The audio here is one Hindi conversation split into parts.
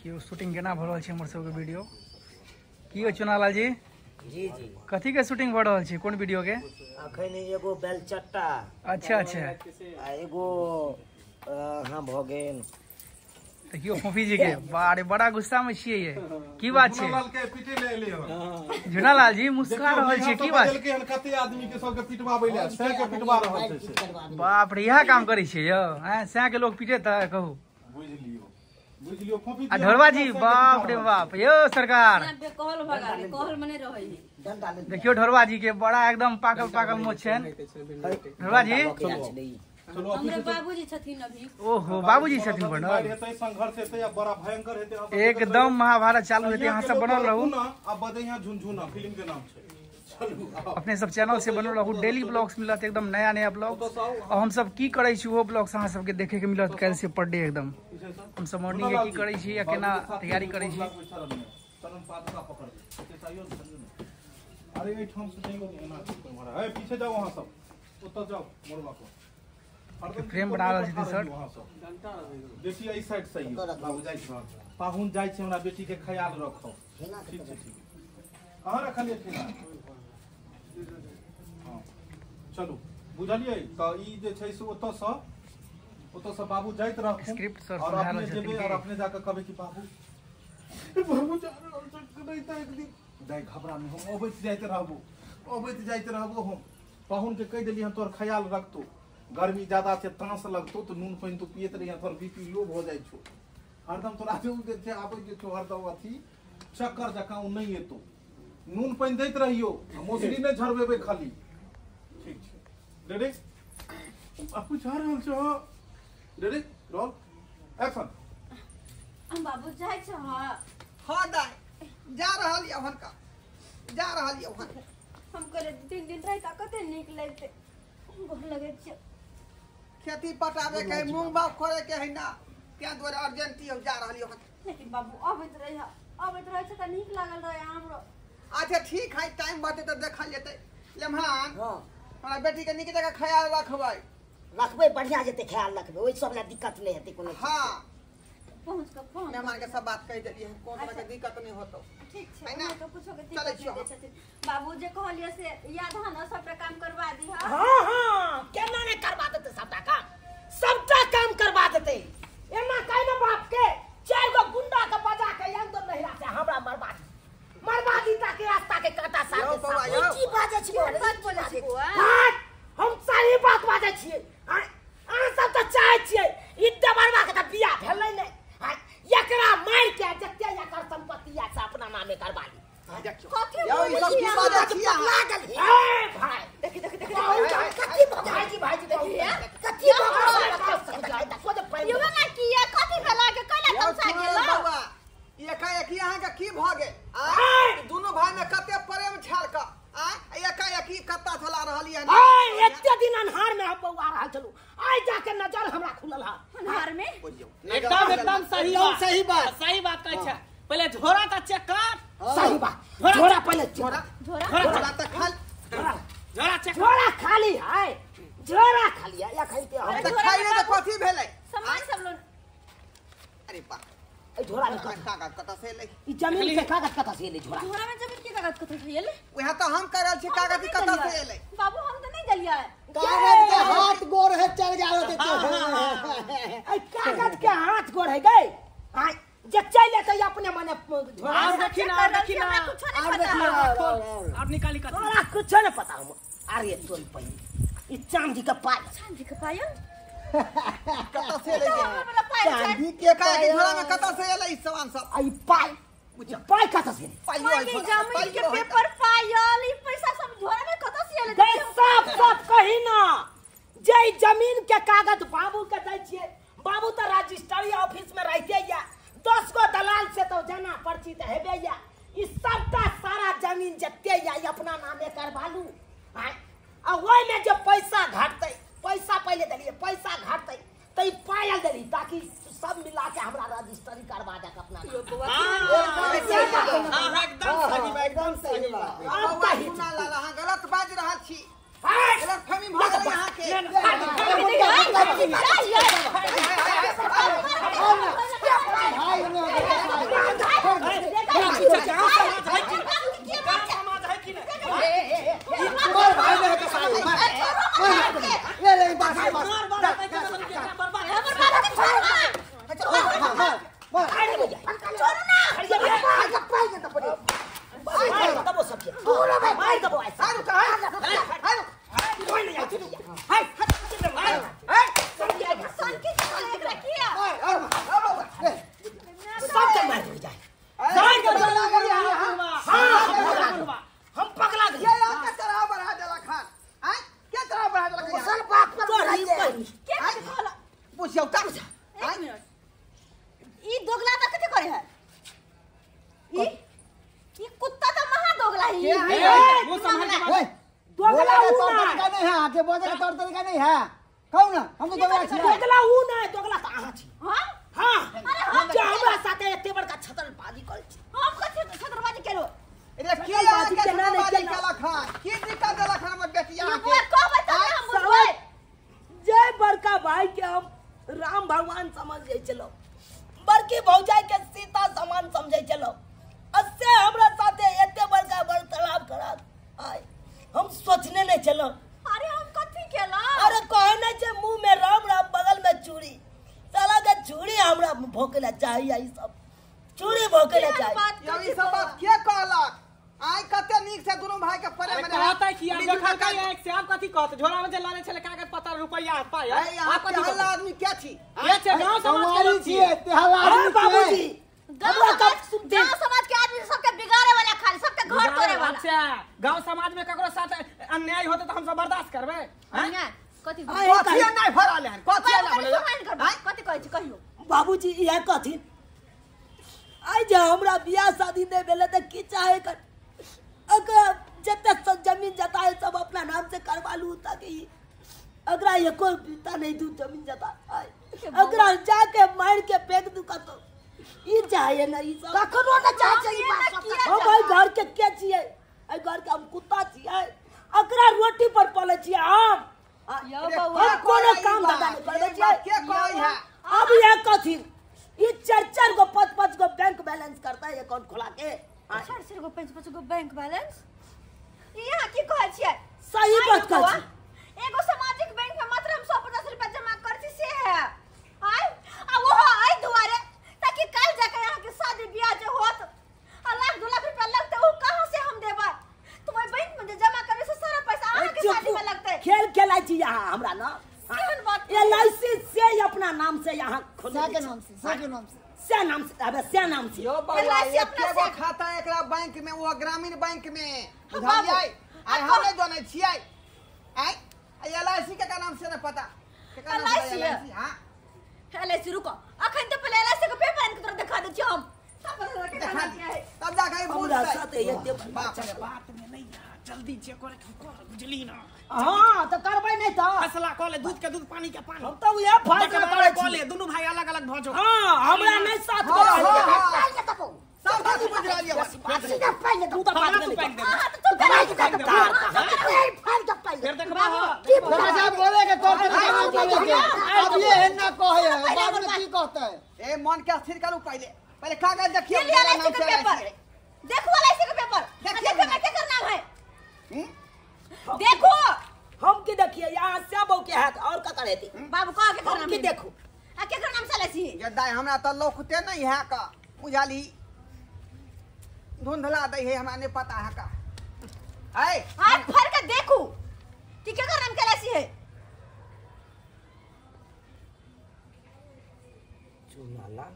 देखियो शूटिंग केना भ रहल छै हमर सबके वीडियो की हो चुनालाल जी जी जी कथी के शूटिंग भ रहल छै कोन वीडियो के अखन एगो बेलचट्टा अच्छा अच्छा आ एगो हां भ गेल देखियो फूफी जी के बारे बड़ा गुस्सा में छियै ये की बात छै झुनालाल के पीटे ले एले हो झुनालाल जी मुस्कुरा रहल छियै की बात के कते आदमी के सब के पिटवाबै ले से के पिटवा रहल छै बाप रे इहा काम करै छियै यौ हैं से के लोग पीटे त कहू बुझ लियो फूफी आ ढोलवा जी बाप रे बाप यो सरकार कहल भगा दे कहल मने रहै है देखियो ढोलवा जी के बड़ा एकदम पाकल पाकल मोछ छन ढोलवा जी चलो हमरे बाबूजी छथिन अभी ओहो बाबूजी छथिन बनल हेतै संघर्ष हेतै या बड़ा भयंकर हेतै एकदम महाभारत चालू हेतै यहाँ सब बनल रहू अब बदैया झुनझुना फिल्म के नाम छै अपने सब चैनल से बनल रहू डेली ब्लॉग्स मिलत एकदम नया नया ब्लॉग और हम सब की करै छी वो ब्लॉग्स अहाँ सबके देखे के मिलत काल्हि से पर डे एकदम हम सब मॉर्निंग के की करै छी या केना तैयारी करै छी चलन पादुका पकड़ दे चाहिए अरे ए ठाम से नहीं एना तुम्हारा ए पीछे जाओ वहां सब ओतऽ जाओ मोरवा को फ्रेम बना रहल छै सर बेटी एहि साइड से बाबू जाइ छै पाहुन जाइ छै हमरा बेटी के ख्याल रखो ठीक छै ठीक कहां रखलिए ठेला हां चलो बुझलिए त ई जे छै से ओतऽ से बाबू जाइत रहथिन स्क्रिप्ट सर और समझा अपने रहल जेबे छथिन और अपने जाकर कहबे कि बाबू जा रहल छै नहीं त एक दिन दाई घबरा नहीं हम अबैत जाइत रहबो हम पाहुन के कह देली हम तोर ख्याल रखतो गर्मी ज्यादा छै तांस लगतो तो नून पानी तो पियत रही तोर बीपी लो हो जाय छो हरदम तोरा जे छै आबै जे छो हरदम अथी चक्कर जका उ नहीं एतो नून पानी दैत रहियो मोसरी नहीं झरबेबे खाली ठीक छै रेडी अब कुछ आ रहल छो रेडी रोल एक्शन हम बाबू जाय छ हां दाई जा रहल य हनका जा रहल य हन हम करे 3 दिन रहि त कते नीक लगते गोर लगे छ खेती पटावे के मूंग बाग करे के है ना क्या द्वारा अर्जेंटी हम जा रहल य हन लेकिन बाबू अबैत रहे छ त नीक लागल रहे हमरो अच्छा ठीक है टाइम बाटे तो देखल जेते लेमहान हां हमरा बेटी के नीक जगह ख्याल रखबै रखबै बढ़िया जेते ख्याल रखबै ओइ सब ला दिक्कत नहीं हेतै कोनो हां पहुंच के फोन मेहमान के सब बात कह देलिए कोन तरह के दिक्कत नहीं होतो ठीक छै है ना? तो कुछो के चलै दिक्कत छियौ नहीं छथिन बाबू जे कहलिए से याद है ना सब काम करवा दी हां हां हां केना नहीं करवा देते सबटा काम करवा देते एना कहि न बाप के चार गो गुंडा के बजा के अंदर नहीं रहते हमरा मरवादी तक रास्ता के काटा साथ यो बौआ, यो। की बाजे छी बात बोले छी बुआ हम सारी बात बाजे छियै अहाँ सब त चाहै छियै ई दबरवा के त बियाह भेलै नै एकरा मार के जते एकर संपत्ति या से अपना नामे करवा ली कथि यो ई सब की बात छियै लागल ए भाई देखि कथी भाईजी देखिए कथी युवा ना किया कथि भेला के कला तमसा गेला बाबा एकाएक अहाँ के की भ गेल दोनों भाई में कते प्रेम छल का एकाएक कत्ता चला रहल य एते दिन अन्हार में हम बौआ रहल छलू आइ जाके नजर हमरा खुलल हा अन्हार में एकदम सही बात कहै छै पहले झोरा त चेक कर सही बात झोरा पहले झोरा झोरा त खाल झोरा चेक झोरा खाली है झोरा खाली है या खइते हम त खाइले त कथी भेलै सामान सब लोग अरे बा ए झोरा में कागज कता से ले ई जमीन के कागज कथा से ले झोरा झोरा में जमीन के कागज कथि भेल वहां त हम करल छी कागज कता से ले बाबू हम त नहीं देलिए कागज के हाथ गोर है चल जाओ ए कागज के हाथ गोड़ है गई हां जे चले त अपने मने झोरा और देखी ना कुछ नहीं पता और निकाली का तोरा कुछ नहीं पता हम अरे तोल पहले ई चांदी के पायल चांदी के पायल कता से ले वाला पायल छै चांदी के कागज झोरा में कता से ले ई सामान सब आई पाय कथा से पायल के जमीन के पेपर पायल ई पैसा सब झोरा में कत से एले गई सब कही ना जे जमीन के कागज बाबू के दै छिए बाबू त रजिस्ट्री ऑफिस में रहते या 10 गो दलाल से तो जना पर्ची त हेबे या ई सबटा सारा जमीन जते या ई अपना नामे करवालू आ ओइ में जो पैसा घटतै पैसा पहले देलिए पैसा घटतै त ई पायल देली ताकि सब मिला के हमरा रजिस्ट्री करवा दे अपना एकदम सही बात अब कही ना लाला हां गलत बाज रहल छी गलत फहमी भ गेल यहां के भाई क्या समाज है कि क्या समाज है कि नहीं और भाई ने के साथ ले बात है हम पगला गए ये तरह बढ़ा देला खान हैं क्या तरह बढ़ा देला मुसल बाप पर क्या कहला पूछियो तब एक मिनट ई दोगला त कथि करे है ई कुत्ता त महा दोगला ही वो समझ में दोगला तौर हूं तरीका नहीं है आगे बोले का तौर तरीका नहीं है कहू ना हमको दोगला छी दोगला हूं ना दोगला त आहा छी हां हां अरे हम जो हमरा साथे एते बड़का छतरबाजी कर छी हम कथि छतरबाजी केलो अरे के बाजी के केना नहीं बाजी केना। केला खान की दिक्कत देला खान में बेटिया ये के बुआ को बता हम बुझबै जय बड़का भाई के हम राम भगवान समझ जाय चलो बड़की भौजाई के सीता समान समझै चलो असे हमरा साथे एते बड़का वार्तालाप करा आय हम सोचने नहीं चलो अरे हम कथि केला अरे कहे नहीं छे मुंह में राम राम बगल में चूड़ी साला के चूड़ी हमरा भोकेला चाहिए ई सब चूड़ी भोकेला चाहिए ये सब बात के कहलक आई कते नीक से दोनों भाई के परे में कहता है कि आप देखा का एक से आप कथि कहत झोला में चलाने चले कागज पत्तर रुपया पाए आप कथि हल्ला आदमी क्या छी ये छे गांव समाज के लोग छिए अरे बाबूजी गांव समाज के आदमी सबके बिगाड़े वाला खाली सबके घर तोड़े वाला अच्छा गांव समाज में ककरो साथ अन्याय होते तो हम सब बर्दाश्त करबे अन्याय कथि कथि नहीं भराले हन कथि ना बोले कथि कहै छी कहियो बाबूजी यह कथी आई जे हमरा बियाह शादी नहीं भेले त की चाहे कर अगर जते सब जमीन जता है सब अपना नाम से करवा लूं ताकि अगरा एको पिता नहीं दू जमीन जता अगरा जाके मार के फेंक दू का तो ई चाहे ना ई सब कखनो ना चाहे ई बात हम भाई घर के के छिए आई घर के हम कुत्ता छिए अगरा रोटी पर पले छिए हम यो अरे बउआ क्या कोनो कोई काम बात, धंधा नहीं करबे ये छिए बात के कोई है अब ये कथी ई 4-4 गो 5-5 गो बैंक बैलेंस करता है अकाउंट खोला के चार सिर गो 5-5 गो बैंक बैलेंस यहाँ की कहै छियै सही बात कहै छी एगो सामाजिक बैंक में मात्र हम 150 रुपया जमा करती से है आय आ वो आय दुआरे ताकि कल जाके यहाँ के शादी ब्याह जे होत आ लाख 2 लाख रुपया लगते वो कहां से हम देबै तो वही बैंक में जे जमा करे से सारा पैसा अहाँ के शादी में लगते खेल खेलाई छी यहाँ हमरा ना केहन बात एलआईसी से अपना नाम से यहाँ खोले के नाम से से नाम से अबे से नाम से यो बाबा LIC ये अपना केगो से- खाता एकरा बैंक में वो ग्रामीण बैंक में बाबू, बुझलियै आई अब हम नहीं जानै छियै आई एलआईसी के का नाम से नहीं पता केकर नाम LIC से है? एलआईसी हां एलआईसी रुको अखन तो पहले एलआईसी के पेपर इनके तरफ दिखा दे छी हम तब पता लगे देखा कहां क्या है तब जाके बुझ हमरा साथे ये बाप रे बाप बात में नहीं है जल्दी चेक करे कर बुझली ना हां तो करबै नहीं तो फैसला कर ले दूध के दूध पानी के पानी हम तो ये फैसला करे कर छी ले दोनों भाई अलग अलग भजो हां हमरा नहीं साथ हाँ, में हाँ, चाहिए हाँ। सब बात बुझ रही है सीधा पहले तू तो बात तू नहीं पैक दे हां तो तू करा के पैक दे फाल तो पहले फिर देखबा हो की जब बोले के तौर पर नहीं बोले के अब ये है ना कहे है बाद में की कहता है ए मन के स्थिर करू पहले पहले कागज देखिए ले एलआईसी के पेपर देखो एलआईसी के पेपर देखो मैं क्या करना है देखो हम की देखिए यहाँ से बहु के हाथ और का करे थी बाबू कहा के करना हम की है देखो आ के नाम से एलआईसी ये दाई हमरा तो लोकते नहीं है का बुझाली धुंधला दई है हमरा नहीं पता है का है हाथ फड़ के देखो कि क्या नाम के एलआईसी है चुनाला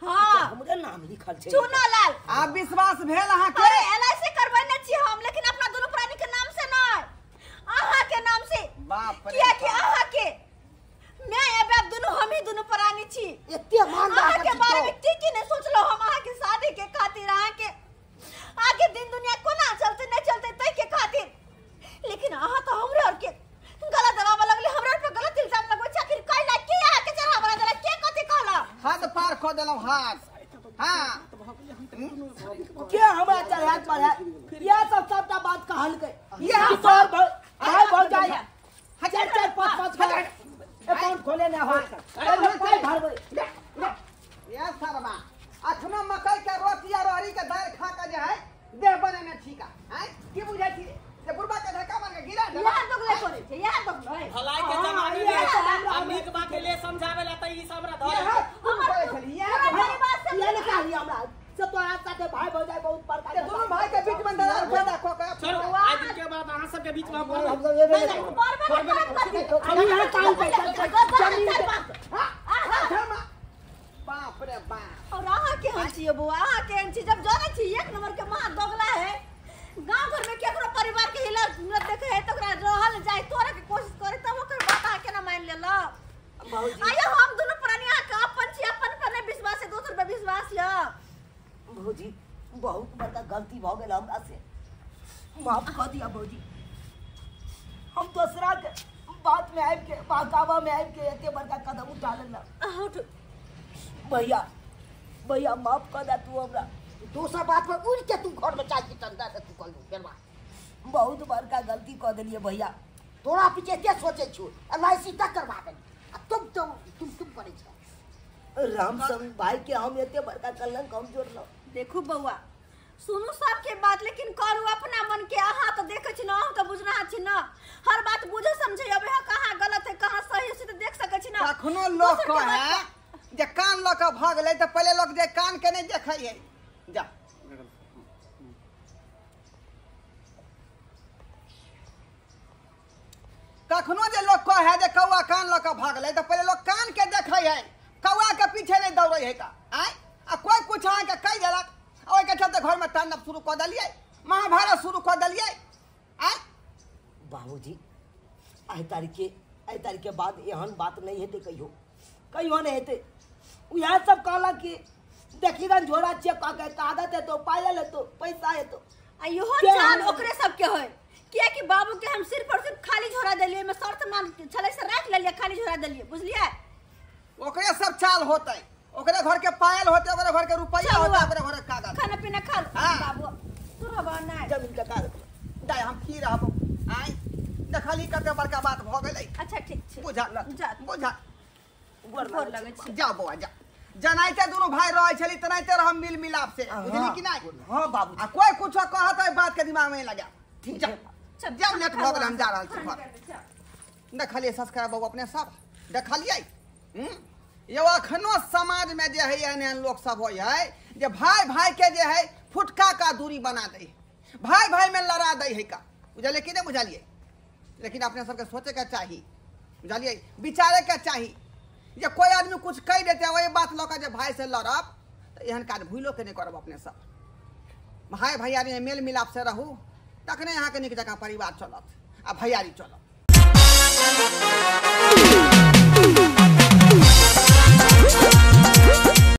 हां हमरे नाम लिखल छै चूनालाल आप विश्वास भेल अहाँ के अरे एलआईसी करबैने छी हम लेकिन अपना दोनों प्राणी के नाम से नहीं अहाँ के नाम से बाप रे किया कि अहाँ के मैं ए बाप दोनों हम ही दोनों प्राणी छी एते मान अहाँ के बारे में ठीक ही नहीं सोचलो हम अहाँ के शादी के खातिर अहाँ के आगे दिन दुनिया कोना चलते नहीं चलते तै के खातिर लेकिन अहाँ तो हमरे और के गलत दबाव लगले हमरा पे गलत इल्जाम लगो आखिर काई लाग के अहाँ के चढ़ा बना देला के कथि कहला हाथ पार खो देलौ हाथ हां के हमरा चढ़ा पर है ये सब सबटा बात कहल के ये सर भाई भाई जाए 4-4 5-5 अकाउंट खोले ना हो अरे भाई भरबै ये सरबा अखनो मकई के रोटी और रहरी के दाल खा के जे है देह बने में ठीका हैं की बुझाई छी जे बुढ़बा के धक्का मार के गिरा दे यह दोगले करे छे यह दोगले भलाई के जमाने में अमीक बात ले समझावे ला त ई सब रा धरे तुम करे छली ये ने कहली हमरा से तोरा साथे भाई भौजाई बहुत प्रकार के दोनों भाई के बीच में दरार पैदा क के चलो आज दिन के बाद अहां सब के बीच में हम हम सब ये हम यहां काम पे जमीन बाप रे बाप और अहाँ के हन छिए बुआ अहाँ के हन छी जब जाने छी एक नंबर के महा दोगला है गांव घर में केकरो परिवार के हिला न देखे है तो ओकरा रहल जाय तोरे के कोशिश करे तब ओकर बात आ के ना मान लेला आया हम दोनों प्राणी आ के अपन छी अपन पर नहीं विश्वास है दोसर पे विश्वास ल भौजी बहुत बड़ा गलती भ गेल हमरा से माफ कर दिया भौजी हम दूसरा के बात में आब के बहकावा में आब के एते बड़का कदम उठा लेला भैया भैया माफ कर दे तू हमरा दूसरा बात पर उड़ के तू घर में चाय की चंदा से तू कर बेरवा बहुत बड़का गलती कर देलिए भैया तोरा पीछे के सोचे छु एलआईसी तक करवा दे तुम करे छ राम सब भाई के हम एते बड़का कलंक हम जोड़लो देखो बउआ सुनू सबके बात लेकिन करू अपना मन के अहाँ तो देखे छी ना हम तो बुझना छी ना हर बात बुझे समझे अब है कहाँ गलत है कहाँ सही है से तो देख सके छी ना अखनो लोग कहे जे कान ल के भाग ले तो पहले लोग जे कान के नहीं देखे है जा कखनो जे लोग कहे जे कौआ कान ल के भाग ले तो पहले लोग कान के देखे है कौआ के पीछे नहीं दौड़े है का आय आ कोई कुछ आए के कई देलक ओइ के चलते घर में तांडव शुरू कर दिलिए महाभारत शुरू कर दिलिए आय बाबूजी आई तारीख के बाद एहन बात नहीं हेते कहियो नहीं हेते यह सब कहला कि देखी रन झोरा चेक के कागज है तो पायल है तो पैसा है तो यो चाल ओकरे सब के होय किया कि बाबू के हम सिर्फ और सिर्फ खाली झोरा देलिए में शर्त मान छले से राख लेलिए खाली झोरा देलिए बुझलिए ओकरे सब चाल होतै ओकरे घर के पायल होते ओकरे घर के रुपया होते ओकरे घर के कागज खाना पीना खा बाबू तू रहबा ना जमीन के कागज दाय हम की रहबो आय देखली कते बड़का बात भ गेलै अच्छा ठीक छै बुझा बुझा गोर लगे छै जा बौआ जा जनाइते दोनों भाई रहे छली तनाइते रह मिल मिलाप से बुझली कि नहीं हां बाबू आ कोई कुछ कहत है बात के दिमाग में लगा ठीक जा जब लेट भ गेल हम जा रहल छी घर देखलिए सब्सक्राइब बाबू अपने सब देखलिए ये अखनो समाज में जे है एहन लोग सब होय है जे भाई भाई के जे है फुटका का दूरी बना दे भाई भाई में लड़ा दे है का बुझलिए कि नहीं बुझलिए लेकिन अपने सबके सोचे के चाहिए बुझलिए विचारे के चाहिए जे कोई आदमी कुछ कह देते वही बात लौका जे भाई से लड़ब तो एहन काज भूलो के नहीं करब अपने सब भाई भैयारी में मेल मिलाप से रहू तखने यहाँ के नीक जगह परिवार चलत आ भैयारी चलत।